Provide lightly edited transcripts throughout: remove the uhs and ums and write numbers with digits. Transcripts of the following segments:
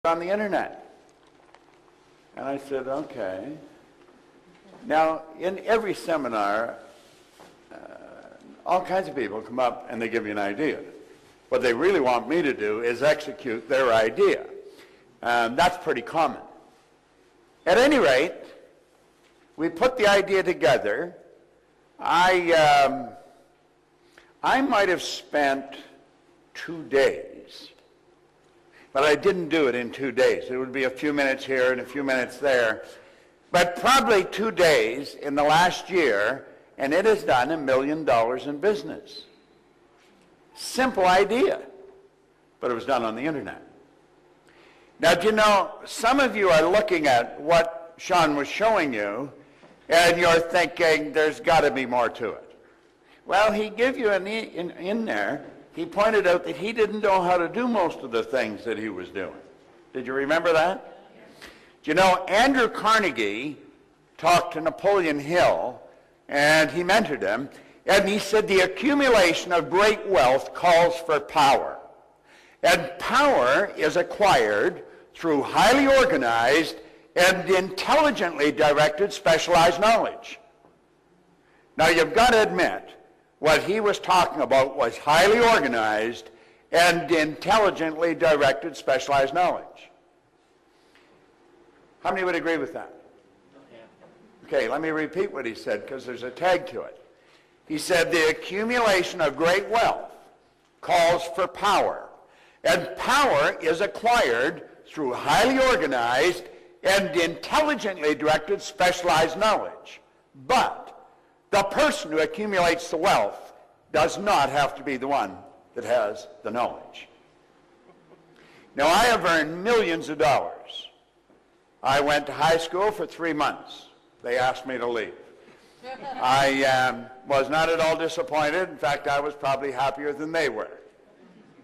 on the internet. And I said, okay. Now, in every seminar, all kinds of people come up and they give you an idea. What they really want me to do is execute their idea. That's pretty common. At any rate, we put the idea together. I might have spent 2 days, but I didn't do it in 2 days. It would be a few minutes here and a few minutes there, but probably 2 days in the last year, and it has done $1 million in business. Simple idea, but it was done on the internet. Now, do you know, some of you are looking at what Sean was showing you, and you're thinking, there's got to be more to it. Well, he gave you in there, he pointed out that he didn't know how to do most of the things that he was doing. Did you remember that? Do you know, Andrew Carnegie talked to Napoleon Hill, and he mentored him, and he said the accumulation of great wealth calls for power. And power is acquired through highly organized and intelligently directed specialized knowledge. Now, you've got to admit, what he was talking about was highly organized and intelligently directed specialized knowledge. How many would agree with that? Okay, let me repeat what he said, because there's a tag to it. He said the accumulation of great wealth calls for power, and power is acquired through highly organized and intelligently directed specialized knowledge. But the person who accumulates the wealth does not have to be the one that has the knowledge. Now, I have earned millions of dollars. I went to high school for 3 months. They asked me to leave. I was not at all disappointed. In fact, I was probably happier than they were.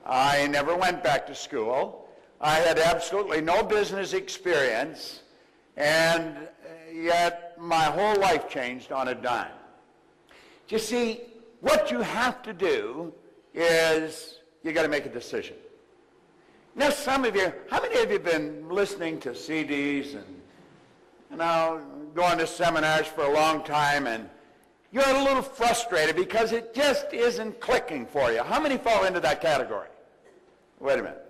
I never went back to school. I had absolutely no business experience, and yet my whole life changed on a dime. You see, what you have to do is you got to make a decision. Now, some of you, how many of you have been listening to CDs and going to seminars for a long time, and you're a little frustrated because it just isn't clicking for you? How many fall into that category? Wait a minute.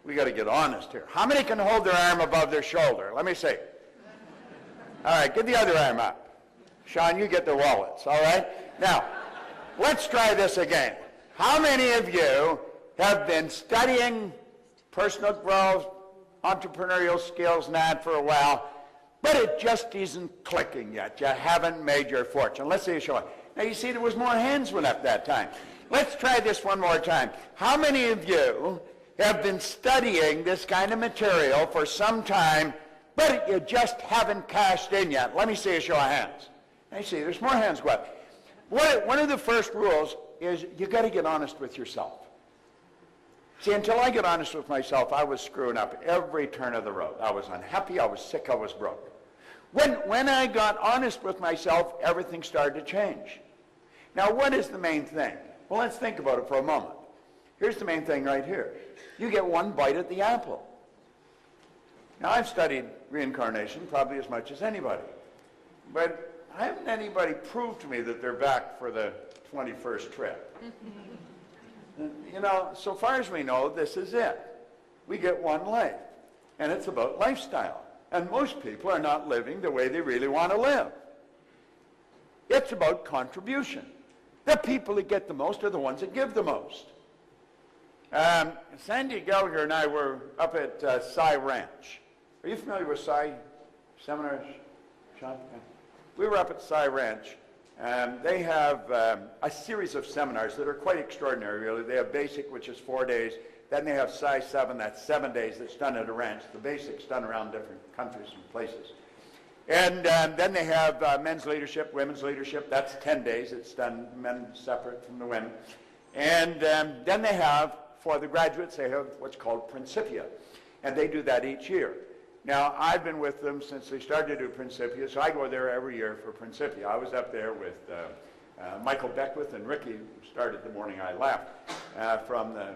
We got to get honest here. How many can hold their arm above their shoulder? Let me see. All right, get the other arm up. Sean, you get the wallets, all right? Now, let's try this again. How many of you have been studying personal growth, entrepreneurial skills, and that for a while, but it just isn't clicking yet? You haven't made your fortune. Let's see you show it. Now, you see there was more hands went up that time. Let's try this one more time. How many of you have been studying this kind of material for some time, but you just haven't cashed in yet? Let me see a show of hands. I see there's more hands go up. One of the first rules is you got to get honest with yourself. See, until I get honest with myself, I was screwing up every turn of the road. I was unhappy, I was sick, I was broke. When I got honest with myself, everything started to change. Now, what is the main thing? Well, let's think about it for a moment. Here's the main thing right here. You get one bite at the apple. Now, I've studied reincarnation probably as much as anybody, but I haven't anybody prove to me that they're back for the 21st trip. You know, so far as we know, this is it. We get one life, and it's about lifestyle. And most people are not living the way they really want to live. It's about contribution. The people that get the most are the ones that give the most. Sandy Gallagher and I were up at Cy Ranch. Are you familiar with Cy seminars, Sean? We were up at Cy Ranch. They have a series of seminars that are quite extraordinary, really. They have basic, which is 4 days. Then they have Psi 7, that's 7 days, that's done at a ranch. The basic's done around different countries and places. And then they have men's leadership, women's leadership. That's 10 days. It's done men separate from the women. And then they have, for the graduates, they have what's called Principia. And they do that each year. Now, I've been with them since they started to do Principia, so I go there every year for Principia. I was up there with Michael Beckwith and Ricky, who started the morning I left, from the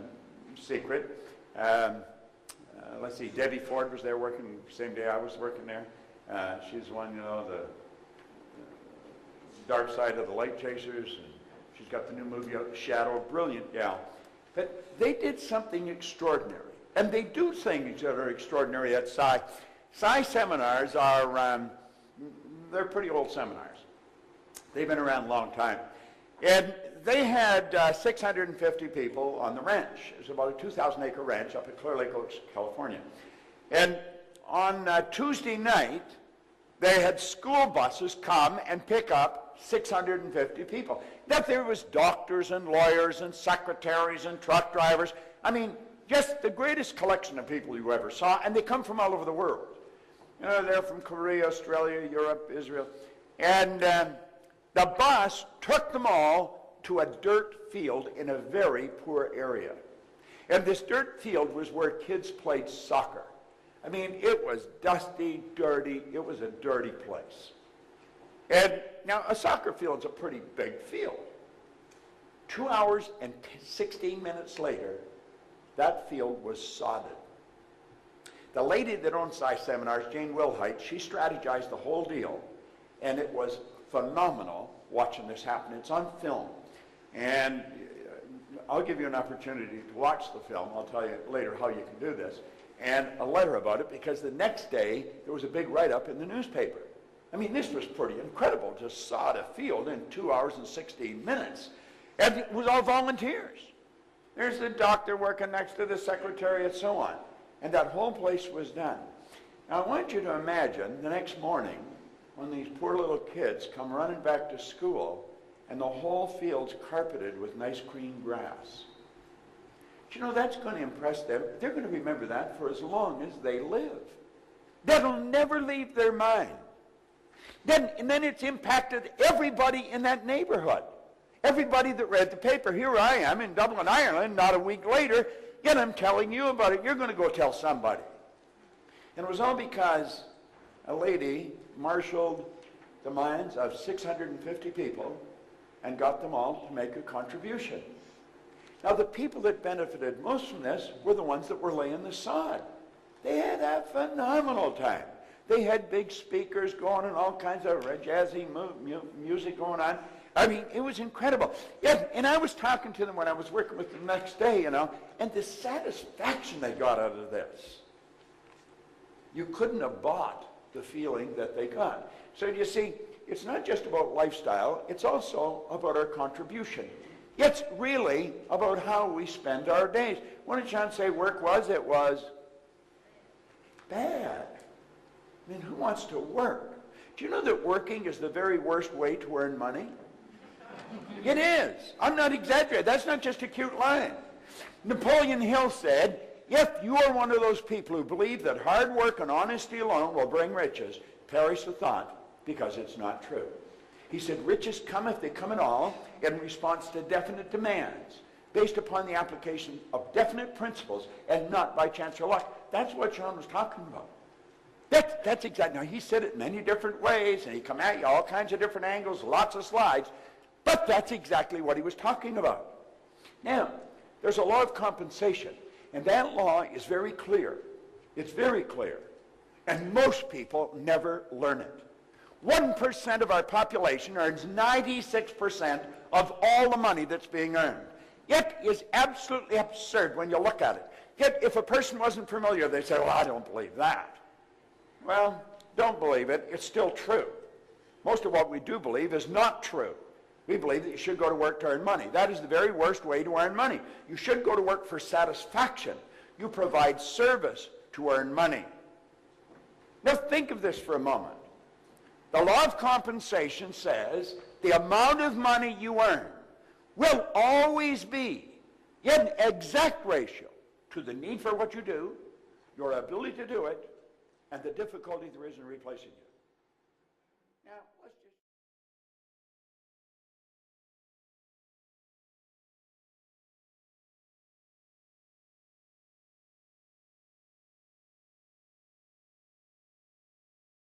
Secret. let's see, Debbie Ford was there working the same day I was working there. She's one, the Dark Side of the Light Chasers, and she's got the new movie out, Shadow, brilliant gal. But they did something extraordinary, and they do things that are extraordinary at Psi. Psi seminars are, they're pretty old seminars. They've been around a long time. And they had 650 people on the ranch. It was about a 2,000-acre ranch up at Clear Lake, California. And on Tuesday night, they had school buses come and pick up 650 people. Now, there was doctors and lawyers and secretaries and truck drivers. I mean, just the greatest collection of people you ever saw, and they come from all over the world. They're from Korea, Australia, Europe, Israel. And the bus took them all to a dirt field in a very poor area. And this dirt field was where kids played soccer. I mean, it was dusty, dirty. It was a dirty place. And now a soccer field's a pretty big field. 2 hours and 16 minutes later, that field was sodded. The lady that owns Psi Seminars, Jane Wilhite, she strategized the whole deal, and it was phenomenal watching this happen. It's on film, and I'll give you an opportunity to watch the film. I'll tell you later how you can do this, and a letter about it, because the next day there was a big write-up in the newspaper. I mean, this was pretty incredible, to sod a field in 2 hours and 16 minutes. And it was all volunteers. There's the doctor working next to the secretary and so on. And that whole place was done. Now, I want you to imagine the next morning when these poor little kids come running back to school and the whole field's carpeted with nice green grass. Do you know, that's going to impress them. They're going to remember that for as long as they live. That'll never leave their mind. And then it's impacted everybody in that neighborhood. Everybody that read the paper. Here I am in Dublin, Ireland, not a week later, yet I'm telling you about it. You're going to go tell somebody. And it was all because a lady marshaled the minds of 650 people and got them all to make a contribution. Now, the people that benefited most from this were the ones that were laying the sod. They had a phenomenal time. They had big speakers going and all kinds of jazzy music going on. I mean, it was incredible. Yeah, and I was talking to them when I was working with them the next day, and the satisfaction they got out of this. You couldn't have bought the feeling that they got. So you see, it's not just about lifestyle, it's also about our contribution. It's really about how we spend our days. What did John say work was? It was bad. I mean, who wants to work? Do you know that working is the very worst way to earn money? It is. I'm not exaggerating. That's not just a cute line. Napoleon Hill said, if you are one of those people who believe that hard work and honesty alone will bring riches, perish the thought, because it's not true. He said, riches come, if they come at all, in response to definite demands, based upon the application of definite principles, and not by chance or luck. That's what John was talking about. That's exactly. Now, he said it many different ways, and he come at you all kinds of different angles, lots of slides, but that's exactly what he was talking about. Now, there's a law of compensation, and that law is very clear. It's very clear, and most people never learn it. 1% of our population earns 96% of all the money that's being earned. It is absolutely absurd when you look at it. Yet, if a person wasn't familiar, they'd say, well, I don't believe that. Well, don't believe it. It's still true. Most of what we do believe is not true. We believe that you should go to work to earn money. That is the very worst way to earn money. You should go to work for satisfaction. You provide service to earn money. Now think of this for a moment. The law of compensation says the amount of money you earn will always be in exact ratio to the need for what you do, your ability to do it, and the difficulty there is in replacing it.